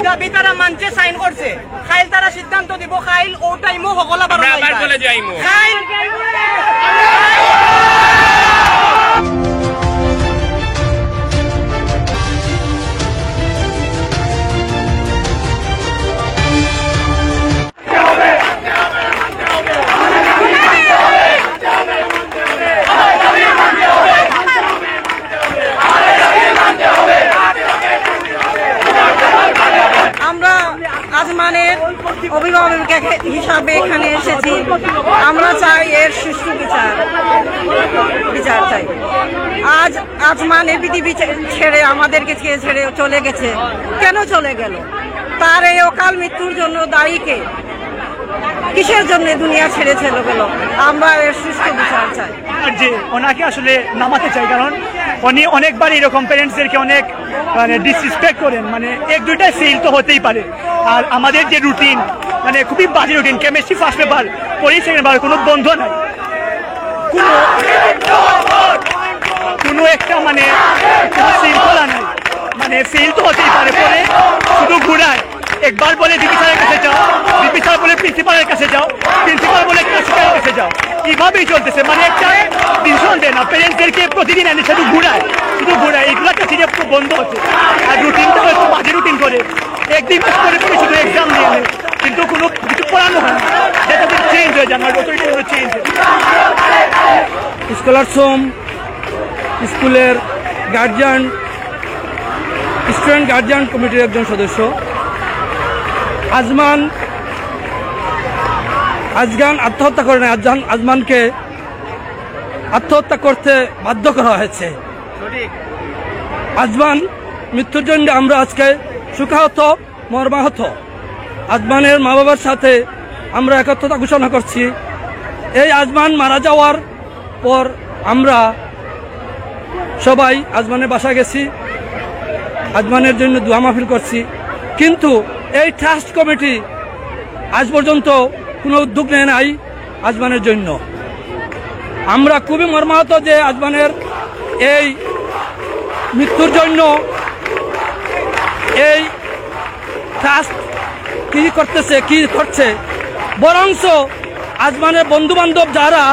দাবি তারা মানছে, সাইন করছে। খাইল তারা সিদ্ধান্ত দিব, খাইল ও টাইমও হগলা বারো খাইল। আজমানের অভিভাবক হিসাবে এখানে এসেছি। আমরা চাই এর সুষ্ঠু বিচার চাই। আজ আজমান এই পৃথিবী ছেড়ে আমাদেরকে ছেড়ে চলে গেছে। কেন চলে গেল? তার এই অকাল মৃত্যুর জন্য দায়ী কে? কিসের জন্য দুনিয়া ছেড়ে চলে গেল? আমরা এর সুষ্ঠু বিচার চাই। যে ওনাকে আসলে নামাতে চাই, কারণ উনি অনেকবার এরকম প্যারেন্টসদেরকে অনেক ডিসরেসপেক্ট করেন। এক দুইটা ফেল তো হতেই পারে। আর আমাদের যে রুটিন খুবই বাজে রুটিন। কেমিস্ট্রি ফার্স্ট পেপার পরেই সেকেন্ড পেপার, কোনো বন্ধ নাই, কোনো একটা শৃঙ্খলা নাই। ফেল তো হতেই পারে, পরে শুধু ঘুরায়। একবার বলে ডিপি স্যারের কাছে যাও, ডিপি স্যার বলে প্রিন্সিপালের কাছে যাও, প্রিন্সিপাল বলে ক্লাসিক্যালের কাছে যাও। এইভাবেই চলতেছে। একটা টেনশন দেয় না, প্যারেন্টসদেরকে প্রতিদিন এনে শুধু ঘুরায়। এগুলো কাছে যে বন্ধ হচ্ছে। আর রুটিনটাও একটু বাজে রুটিন করে, একদিন মাস করে শুধু এক্সাম দিয়ে নেয়, কিন্তু কোনো কিছু পড়ানো হয় না। যেটা চেঞ্জ হয়ে যায়, আমার অথরিটিগুলো চেঞ্জ হয়। স্কলারস হোম স্কুলের গার্জিয়ান, স্টুডেন্ট গার্জিয়ান কমিটির একজন সদস্য। আজমান আত্মহত্যা করে না, আজমানকে আত্মহত্যা করতে বাধ্য করা হয়েছে। আজমান মৃত্যুর জন্য আমরা আজকে শোকাহত, মর্মাহত। আজমানের মা বাবার সাথে আমরা একত্রতা ঘোষণা করছি। এই আজমান মারা যাওয়ার পর আমরা সবাই আজমানের বাসায় গেছি, আজমানের জন্য দোয়া মাহফিল করছি। কিন্তু এই ট্রাস্ট কমিটি আজ পর্যন্ত কোনো উদ্যোগ নেয় নাই আজমানের জন্য। আমরা খুবই মর্মাহত যে আজমানের এই মৃত্যুর জন্য এই ট্রাস্ট কি করছে। বরঞ্চ আজমানের বন্ধু বান্ধব যারা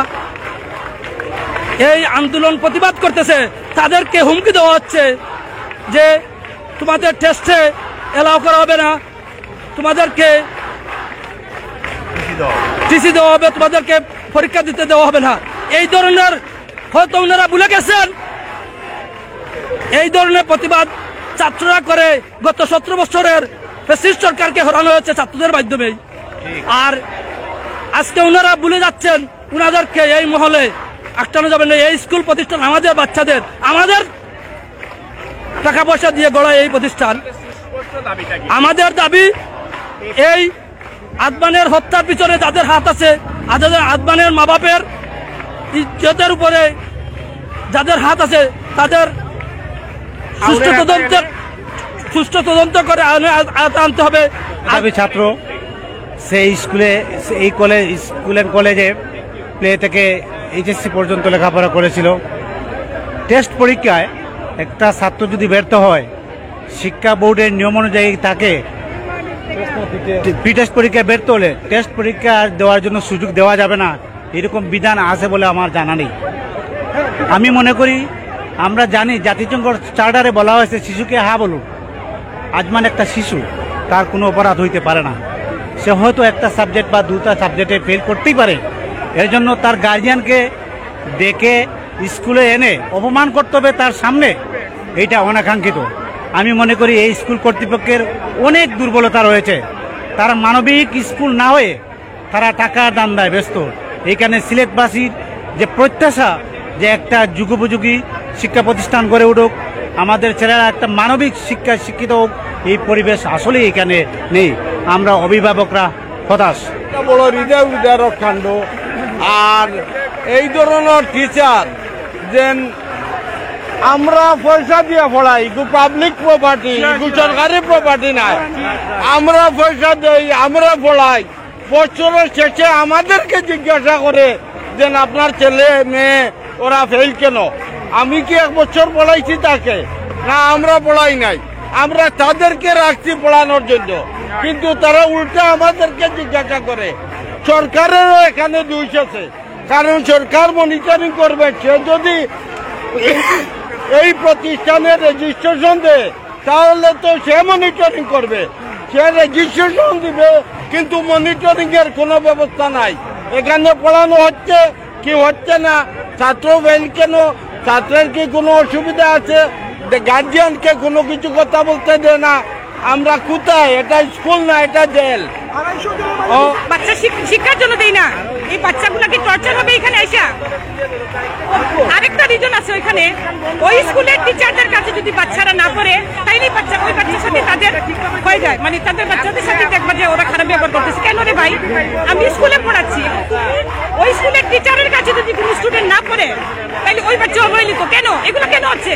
এই আন্দোলন প্রতিবাদ করতেছে, তাদেরকে হুমকি দেওয়া হচ্ছে যে তোমাদের টেস্টে এলাও করা হবে না, তোমাদেরকে টিসি দেওয়া হবে, তোমাদেরকে পরীক্ষা দিতে দেওয়া হবে না। এই ধরনের হয়তো ওনারা ভুলে গেছেন। এই ধরনের প্রতিবাদ ছাত্ররা করে গত 17 বছরের ফ্যাসিস্ট সরকারকে হরানো হয়েছে ছাত্রদের মাধ্যমে। আর আজকে ওনারা ভুলে যাচ্ছেন, ওনাদেরকে এই মহলে আটকানো যাবে না। এই স্কুল প্রতিষ্ঠান আমাদের বাচ্চাদের, আমাদের টাকা পয়সা দিয়ে গড়া এই প্রতিষ্ঠান। আমাদের দাবি, এই আদমানের হত্যার পিছনে যাদের হাত আছে, আদমানের মা বাপের ইজ্জতের উপরে যাদের হাত আছে, তাদের সুষ্ঠু তদন্ত করে আনতে হবে। ছাত্র সেই স্কুলে, এই স্কুল অ্যান্ড কলেজে প্লে থেকে এইচএসসি পর্যন্ত লেখাপড়া করেছিল। টেস্ট পরীক্ষায় একটা ছাত্র যদি ব্যর্থ হয়, শিক্ষা বোর্ডের নিয়ম অনুযায়ী তাকে টেস্ট পরীক্ষায় ব্যর্থ হলে টেস্ট পরীক্ষা দেওয়ার জন্য সুযোগ দেওয়া যাবে না, এরকম বিধান আছে বলে আমার জানা নেই। আমি মনে করি, আমরা জানি জাতিসংঘ চার্টারে বলা হয়েছে শিশুকে হা বলুন। আজমান একটা শিশু, তার কোনো অপরাধ হইতে পারে না। সে হয়তো একটা সাবজেক্ট বা দুটা সাবজেক্টে ফেল করতেই পারে। এর জন্য তার গার্জিয়ানকে ডেকে স্কুলে এনে অপমান করতে হবে তার সামনে, এইটা অনাকাঙ্ক্ষিত। আমি মনে করি এই স্কুল কর্তৃপক্ষের অনেক দুর্বলতা রয়েছে। তারা মানবিক স্কুল না হয়ে তারা টাকার দান্দায় ব্যস্ত। এইখানে সিলেটবাসীর যে প্রত্যাশা যে একটা যুগোপযোগী শিক্ষা প্রতিষ্ঠান গড়ে উঠুক, আমাদের ছেলেরা একটা মানবিক শিক্ষায় শিক্ষিত হোক, এই পরিবেশ আসলে এখানে নেই। আমরা অভিভাবকরা হতাশ। বড় হৃদয় উদারক কাণ্ড। আর এই ধরনের টিচার যেন আমরা পয়সা দিয়ে পড়াই, পাবলিক প্রপার্টি, সরকারি প্রপার্টি নাই, আমরা পয়সা দেই, আমরা পড়াই। বছরের শেষে আমাদেরকে জিজ্ঞাসা করে যে আপনার ছেলে মেয়ে ওরা ফেল কেন? আমি কি 1 বছর পড়াইছি তাকে? না, আমরা পড়াই নাই। আমরা তাদেরকে রাখছি পড়ানোর জন্য, কিন্তু তারা উল্টা আমাদেরকে জিজ্ঞাসা করে। সরকারেরও এখানে দোষ আছে, কারণ সরকার মনিটরিং করবে। সে যদি এই প্রতিষ্ঠানের রেজিস্ট্রেশন দেয় তাহলে তো সে মনিটরিং করবে, সে রেজিস্ট্রেশন দিবে, কিন্তু মনিটরিং এর কোনো ব্যবস্থা নাই। এখানে পড়ানো হচ্ছে কি হচ্ছে না, ছাত্র ফেল কেন, ছাত্রের কি কোনো অসুবিধা আছে, গার্জিয়ানকে কোনো কিছু কথা বলতে দেয় না। আমরা কোথায়? এটা স্কুল না, এটা জেল। বাচ্চা শিক্ষার জন্য দেই না, এই বাচ্চাগুলোকে টর্চার হবে এখানে এসে। আরেকটা রিজন আছে ওইখানে, ওই স্কুলের টিচারদের কাছে যদি বাচ্চারা না পড়ে তাইলে ওই বাচ্চার সাথে তাদের হয়ে যায়, মানে তাদের বাচ্চাদের সাথে দেখবা যে ওরা খারাপ ব্যবহার করতেছে। কেন রে ভাই, আমি স্কুলে পড়াচ্ছি, ওই স্কুলের টিচারের কাছে যদি কোনো স্টুডেন্ট না পড়ে তাইলে ওই বাচ্চা অবহেলিত কেন? এগুলো কেন হচ্ছে?